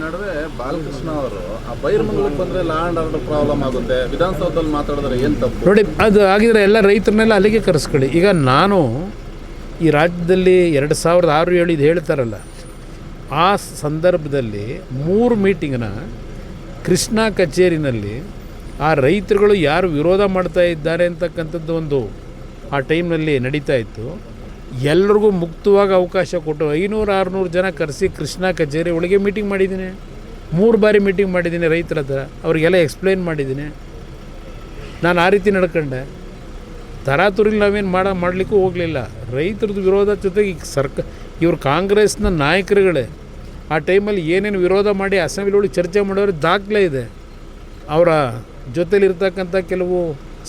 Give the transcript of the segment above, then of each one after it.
ನಡುವೆ ಬಾಲಕೃಷ್ಣ ಅವರು ಆ ಬೈರಮಂಗಲಕ್ಕೆ ಬಂದರೆ ಲಾ ಆ್ಯಂಡ್ ಆರ್ಡರ್ ಪ್ರಾಬ್ಲಮ್ ಆಗುತ್ತೆ, ವಿಧಾನಸೌಧದಲ್ಲಿ ಮಾತಾಡಿದ್ರೆ ಏನು ತಪ್ಪು? ನೋಡಿ, ಅದು ಆಗಿದ್ರೆ ಎಲ್ಲ ರೈತರನ್ನೆಲ್ಲ ಅಲ್ಲಿಗೆ ಕರೆಸ್ಕೊಳ್ಳಿ. ಈಗ ನಾನು ಈ ರಾಜ್ಯದಲ್ಲಿ 2006-7 ಇದು ಹೇಳ್ತಾರಲ್ಲ, ಆ ಸಂದರ್ಭದಲ್ಲಿ 3 ಮೀಟಿಂಗ್ನ ಕೃಷ್ಣ ಕಚೇರಿನಲ್ಲಿ ಆ ರೈತರುಗಳು ಯಾರು ವಿರೋಧ ಮಾಡ್ತಾ ಇದ್ದಾರೆ ಅಂತಕ್ಕಂಥದ್ದು ಒಂದು ಆ ಟೈಮ್ನಲ್ಲಿ ನಡೀತಾ ಇತ್ತು. ಎಲ್ರಿಗೂ ಮುಕ್ತವಾಗಿ ಅವಕಾಶ ಕೊಟ್ಟು 500-600 ಜನ ಕರೆಸಿ ಕೃಷ್ಣ ಕಚೇರಿ ಒಳಗೆ ಮೀಟಿಂಗ್ ಮಾಡಿದ್ದೀನಿ. 3 ಬಾರಿ ಮೀಟಿಂಗ್ ಮಾಡಿದ್ದೀನಿ ರೈತರ ಹತ್ರ, ಅವರಿಗೆಲ್ಲ ಎಕ್ಸ್ಪ್ಲೈನ್ ಮಾಡಿದ್ದೀನಿ. ನಾನು ಆ ರೀತಿ ನಡ್ಕೊಂಡೆ. ತರಾತುರಿಲಿ ನಾವೇನು ಮಾಡಲಿಕ್ಕೂ ಹೋಗಲಿಲ್ಲ. ರೈತರದ್ದು ವಿರೋಧ ಜೊತೆಗೆ ಇವರು ಕಾಂಗ್ರೆಸ್ನ ನಾಯಕರುಗಳೇ ಆ ಟೈಮಲ್ಲಿ ಏನೇನು ವಿರೋಧ ಮಾಡಿ ಅಸೆಂಬ್ಲಿಯೊಳಗೆ ಚರ್ಚೆ ಮಾಡೋರು ದಾಖಲೆ ಇದೆ. ಅವರ ಜೊತೆಲಿರ್ತಕ್ಕಂಥ ಕೆಲವು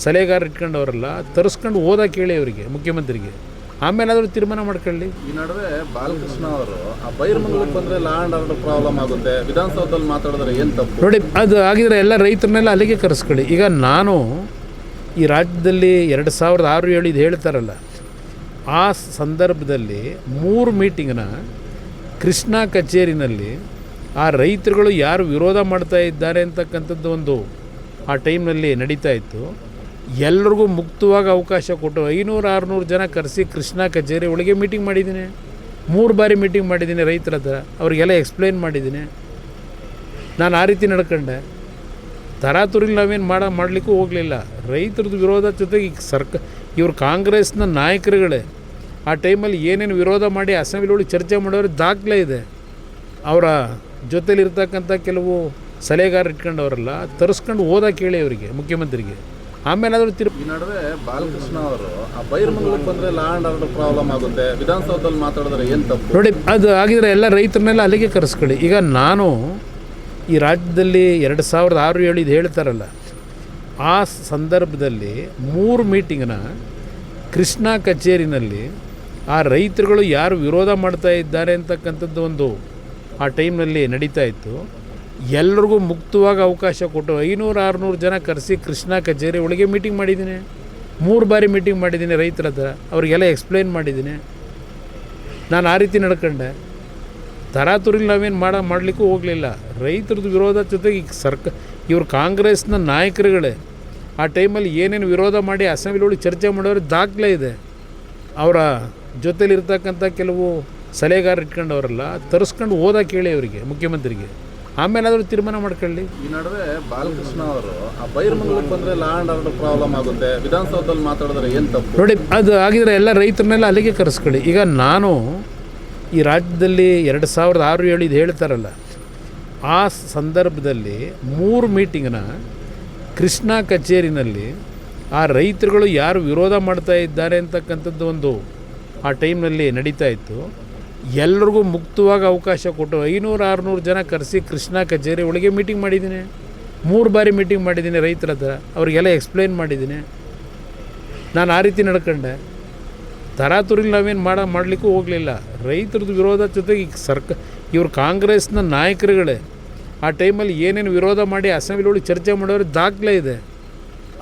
ಸಲಹೆಗಾರರು ಇಟ್ಕೊಂಡವರಲ್ಲ, ತರಿಸ್ಕೊಂಡು ಓದಕ್ಕೆ ಹೇಳಿ ಅವರಿಗೆ, ಮುಖ್ಯಮಂತ್ರಿಗೆ, ಆಮೇಲೆ ಆದರೂ ತೀರ್ಮಾನ ಮಾಡ್ಕೊಳ್ಳಿ. ಈ ನಡುವೆ ಬಾಲಕೃಷ್ಣ ಅವರು ಆ ಬೈರಮಂಗಲಕ್ಕೆ ಬಂದರೆ ಲಾ ಆ್ಯಂಡ್ ಆರ್ಡರ್ ಪ್ರಾಬ್ಲಮ್ ಆಗುತ್ತೆ, ವಿಧಾನಸೌಧದಲ್ಲಿ ಮಾತಾಡಿದ್ರೆ ಏನು ತಪ್ಪು? ನೋಡಿ, ಅದು ಆಗಿದ್ರೆ ಎಲ್ಲ ರೈತರನ್ನೆಲ್ಲ ಅಲ್ಲಿಗೆ ಕರೆಸ್ಕೊಳ್ಳಿ. ಈಗ ನಾನು ಈ ರಾಜ್ಯದಲ್ಲಿ 2006-7 ಇದು ಹೇಳ್ತಾರಲ್ಲ, ಆ ಸಂದರ್ಭದಲ್ಲಿ 3 ಮೀಟಿಂಗ್ನ ಕೃಷ್ಣ ಕಚೇರಿನಲ್ಲಿ ಆ ರೈತರುಗಳು ಯಾರು ವಿರೋಧ ಮಾಡ್ತಾ ಇದ್ದಾರೆ ಅಂತಕ್ಕಂಥದ್ದು ಒಂದು ಆ ಟೈಮ್ನಲ್ಲಿ ನಡೀತಾ ಇತ್ತು. ಎಲ್ರಿಗೂ ಮುಕ್ತವಾಗಿ ಅವಕಾಶ ಕೊಟ್ಟು 500-600 ಜನ ಕರೆಸಿ ಕೃಷ್ಣ ಕಚೇರಿ ಒಳಗೆ ಮೀಟಿಂಗ್ ಮಾಡಿದ್ದೀನಿ. 3 ಬಾರಿ ಮೀಟಿಂಗ್ ಮಾಡಿದ್ದೀನಿ ರೈತರ ಹತ್ರ, ಅವರಿಗೆಲ್ಲ ಎಕ್ಸ್ಪ್ಲೈನ್ ಮಾಡಿದ್ದೀನಿ. ನಾನು ಆ ರೀತಿ ನಡ್ಕೊಂಡೆ. ತರಾತುರಿಲಿ ನಾವೇನು ಮಾಡಲಿಕ್ಕೂ ಹೋಗಲಿಲ್ಲ. ರೈತರದ್ದು ವಿರೋಧ ಜೊತೆಗೆ ಇವರು ಕಾಂಗ್ರೆಸ್ನ ನಾಯಕರುಗಳೇ ಆ ಟೈಮಲ್ಲಿ ಏನೇನು ವಿರೋಧ ಮಾಡಿ ಅಸೆಂಬ್ಲಿಯೊಳಗೆ ಚರ್ಚೆ ಮಾಡೋರು ದಾಖಲೆ ಇದೆ. ಅವರ ಜೊತೆಲಿರ್ತಕ್ಕಂಥ ಕೆಲವು ಸಲಹೆಗಾರರು ಇಟ್ಕೊಂಡವರಲ್ಲ, ತರಿಸ್ಕೊಂಡು ಓದಕ್ಕೆ ಹೇಳಿ ಅವರಿಗೆ, ಮುಖ್ಯಮಂತ್ರಿಗೆ, ಆಮೇಲೆ ಆದರೂ ಈ ನಡುವೆ ಬಾಲಕೃಷ್ಣ ಅವರು ಆ ಬೈರಮಂಗಲಕ್ಕೆ ಬಂದರೆ ಲಾ ಆ್ಯಂಡ್ ಆರ್ಡರ್ ಪ್ರಾಬ್ಲಮ್ ಆಗುತ್ತೆ, ವಿಧಾನಸೌಧದಲ್ಲಿ ಮಾತಾಡಿದ್ರೆ ಏನು ತಪ್ಪು? ನೋಡಿ, ಅದು ಆಗಿದ್ರೆ ಎಲ್ಲ ರೈತರನ್ನೆಲ್ಲ ಅಲ್ಲಿಗೆ ಕರೆಸ್ಕೊಳ್ಳಿ. ಈಗ ನಾನು ಈ ರಾಜ್ಯದಲ್ಲಿ 2006-7 ಇದು ಹೇಳ್ತಾರಲ್ಲ, ಆ ಸಂದರ್ಭದಲ್ಲಿ 3 ಮೀಟಿಂಗ್ನ ಕೃಷ್ಣ ಕಚೇರಿನಲ್ಲಿ ಆ ರೈತರುಗಳು ಯಾರು ವಿರೋಧ ಮಾಡ್ತಾ ಇದ್ದಾರೆ ಅಂತಕ್ಕಂಥದ್ದು ಒಂದು ಆ ಟೈಮ್ನಲ್ಲಿ ನಡೀತಾ ಇತ್ತು. ಎಲ್ರಿಗೂ ಮುಕ್ತವಾಗಿ ಅವಕಾಶ ಕೊಟ್ಟು 500-600 ಜನ ಕರೆಸಿ ಕೃಷ್ಣ ಕಚೇರಿ ಒಳಗೆ ಮೀಟಿಂಗ್ ಮಾಡಿದ್ದೀನಿ. 3 ಬಾರಿ ಮೀಟಿಂಗ್ ಮಾಡಿದ್ದೀನಿ ರೈತರ ಹತ್ರ, ಅವರಿಗೆಲ್ಲ ಎಕ್ಸ್ಪ್ಲೈನ್ ಮಾಡಿದ್ದೀನಿ. ನಾನು ಆ ರೀತಿ ನಡ್ಕೊಂಡೆ. ತರಾತುರಿಲಿ ನಾವೇನು ಮಾಡಲಿಕ್ಕೂ ಹೋಗಲಿಲ್ಲ. ರೈತರದ್ದು ವಿರೋಧ ಜೊತೆಗೆ ಇವರು ಕಾಂಗ್ರೆಸ್ನ ನಾಯಕರುಗಳೇ ಆ ಟೈಮಲ್ಲಿ ಏನೇನು ವಿರೋಧ ಮಾಡಿ ಅಸೆಂಬ್ಲಿಯೊಳಗೆ ಚರ್ಚೆ ಮಾಡೋರು ದಾಖಲೆ ಇದೆ. ಅವರ ಜೊತೆಲಿರ್ತಕ್ಕಂಥ ಕೆಲವು ಸಲಹೆಗಾರರು ಇಟ್ಕೊಂಡವರಲ್ಲ, ತರಿಸ್ಕೊಂಡು ಓದಕ್ಕೆ ಹೇಳಿ ಅವರಿಗೆ, ಮುಖ್ಯಮಂತ್ರಿಗೆ, ಆಮೇಲೆ ಆದರೂ ತೀರ್ಮಾನ ಮಾಡ್ಕೊಳ್ಳಿ. ಈ ನಡುವೆ ಬಾಲಕೃಷ್ಣ ಅವರು ಆ ಬೈರಮಂಗಲಕ್ಕೆ ಬಂದರೆ ಲಾ ಆ್ಯಂಡ್ ಆರ್ಡರ್ ಪ್ರಾಬ್ಲಮ್ ಆಗುತ್ತೆ, ವಿಧಾನಸೌಧದಲ್ಲಿ ಮಾತಾಡಿದ್ರೆ ಏನು ತಪ್ಪು? ನೋಡಿ, ಅದು ಆಗಿದ್ರೆ ಎಲ್ಲ ರೈತರನ್ನೆಲ್ಲ ಅಲ್ಲಿಗೆ ಕರೆಸ್ಕೊಳ್ಳಿ. ಈಗ ನಾನು ಈ ರಾಜ್ಯದಲ್ಲಿ 2006-7 ಇದು ಹೇಳ್ತಾರಲ್ಲ, ಆ ಸಂದರ್ಭದಲ್ಲಿ 3 ಮೀಟಿಂಗ್ನ ಕೃಷ್ಣ ಕಚೇರಿನಲ್ಲಿ ಆ ರೈತರುಗಳು ಯಾರು ವಿರೋಧ ಮಾಡ್ತಾ ಇದ್ದಾರೆ ಅಂತಕ್ಕಂಥದ್ದು ಒಂದು ಆ ಟೈಮ್ನಲ್ಲಿ ನಡೀತಾ ಇತ್ತು. ಎಲ್ರಿಗೂ ಮುಕ್ತವಾಗಿ ಅವಕಾಶ ಕೊಟ್ಟು 500-600 ಜನ ಕರೆಸಿ ಕೃಷ್ಣ ಕಚೇರಿ ಒಳಗೆ ಮೀಟಿಂಗ್ ಮಾಡಿದ್ದೀನಿ. 3 ಬಾರಿ ಮೀಟಿಂಗ್ ಮಾಡಿದ್ದೀನಿ ರೈತರ ಹತ್ರ, ಅವರಿಗೆಲ್ಲ ಎಕ್ಸ್ಪ್ಲೈನ್ ಮಾಡಿದ್ದೀನಿ. ನಾನು ಆ ರೀತಿ ನಡ್ಕೊಂಡೆ. ತರಾತುರಿಲಿ ನಾವೇನು ಮಾಡಲಿಕ್ಕೂ ಹೋಗಲಿಲ್ಲ. ರೈತರದ್ದು ವಿರೋಧ ಜೊತೆಗೆ ಇವರು ಕಾಂಗ್ರೆಸ್ನ ನಾಯಕರುಗಳೇ ಆ ಟೈಮಲ್ಲಿ ಏನೇನು ವಿರೋಧ ಮಾಡಿ ಅಸೆಂಬ್ಲಿಯೊಳಗೆ ಚರ್ಚೆ ಮಾಡೋರು ದಾಖಲೆ ಇದೆ.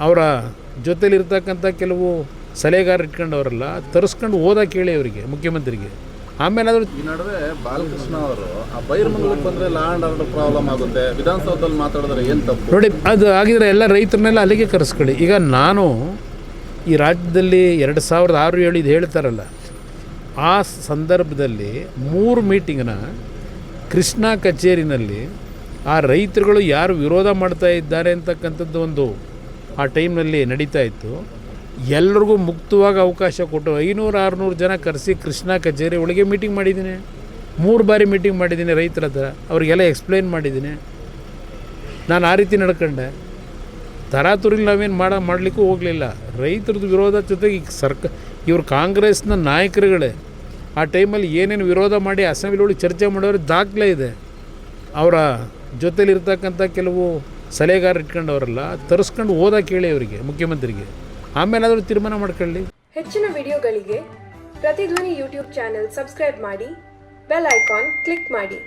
ಅವರ ಜೊತೆಲಿರ್ತಕ್ಕಂಥ ಕೆಲವು ಸಲಹೆಗಾರರು ಇಟ್ಕೊಂಡವರಲ್ಲ, ತರಿಸ್ಕೊಂಡು ಓದಕ್ಕೆ ಹೇಳಿ ಅವರಿಗೆ, ಮುಖ್ಯಮಂತ್ರಿಗೆ, ಆಮೇಲೆ ಆದರೂ ಈ ನಡುವೆ ಬಾಲಕೃಷ್ಣ ಅವರು ಆ ಬೈರಮಂಗಲಕ್ಕೆ ಬಂದರೆ ಲಾ ಆ್ಯಂಡ್ ಆರ್ಡರ್ ಪ್ರಾಬ್ಲಮ್ ಆಗುತ್ತೆ, ವಿಧಾನಸೌಧದಲ್ಲಿ ಮಾತಾಡಿದ್ರೆ ಏನು ತಪ್ಪು? ನೋಡಿ, ಅದು ಆಗಿದ್ರೆ ಎಲ್ಲ ರೈತರನ್ನೆಲ್ಲ ಅಲ್ಲಿಗೆ ಕರೆಸ್ಕೊಳ್ಳಿ. ಈಗ ನಾನು ಈ ರಾಜ್ಯದಲ್ಲಿ 2006-7 ಇದು ಹೇಳ್ತಾರಲ್ಲ, ಆ ಸಂದರ್ಭದಲ್ಲಿ 3 ಮೀಟಿಂಗ್ನ ಕೃಷ್ಣ ಕಚೇರಿನಲ್ಲಿ ಆ ರೈತರುಗಳು ಯಾರು ವಿರೋಧ ಮಾಡ್ತಾ ಇದ್ದಾರೆ ಅಂತಕ್ಕಂಥದ್ದು ಒಂದು ಆ ಟೈಮ್ನಲ್ಲಿ ನಡೀತಾ ಇತ್ತು. ಎಲ್ರಿಗೂ ಮುಕ್ತವಾಗಿ ಅವಕಾಶ ಕೊಟ್ಟು 500-600 ಜನ ಕರೆಸಿ ಕೃಷ್ಣ ಕಚೇರಿ ಒಳಗೆ ಮೀಟಿಂಗ್ ಮಾಡಿದ್ದೀನಿ. 3 ಬಾರಿ ಮೀಟಿಂಗ್ ಮಾಡಿದ್ದೀನಿ ರೈತರ ಹತ್ರ, ಅವರಿಗೆಲ್ಲ ಎಕ್ಸ್ಪ್ಲೈನ್ ಮಾಡಿದ್ದೀನಿ. ನಾನು ಆ ರೀತಿ ನಡ್ಕೊಂಡೆ. ತರಾತುರಿಲಿ ನಾವೇನು ಮಾಡಲಿಕ್ಕೂ ಹೋಗಲಿಲ್ಲ. ರೈತರದ್ದು ವಿರೋಧ ಜೊತೆಗೆ ಇವರು ಕಾಂಗ್ರೆಸ್ನ ನಾಯಕರುಗಳೇ ಆ ಟೈಮಲ್ಲಿ ಏನೇನು ವಿರೋಧ ಮಾಡಿ ಅಸೆಂಬ್ಲಿಯೊಳಗೆ ಚರ್ಚೆ ಮಾಡೋರು ದಾಖಲೆ ಇದೆ. ಅವರ ಜೊತೆಲಿರ್ತಕ್ಕಂಥ ಕೆಲವು ಸಲಹೆಗಾರರು ಇಟ್ಕೊಂಡವರಲ್ಲ, ತರಿಸ್ಕೊಂಡು ಓದಕ್ಕೆ ಹೇಳಿ ಅವರಿಗೆ, ಮುಖ್ಯಮಂತ್ರಿಗೆ, ಆಮೇಲೆ ಆದರೂ ತೀರ್ಮಾನ ಮಾಡ್ಕೊಳ್ಳಿ. ಹೆಚ್ಚಿನ ವಿಡಿಯೋಗಳಿಗೆ ಪ್ರತಿಧ್ವನಿ ಯೂಟ್ಯೂಬ್ ಚಾನೆಲ್ ಸಬ್ಸ್ಕ್ರೈಬ್ ಮಾಡಿ, ಬೆಲ್ ಐಕಾನ್ ಕ್ಲಿಕ್ ಮಾಡಿ.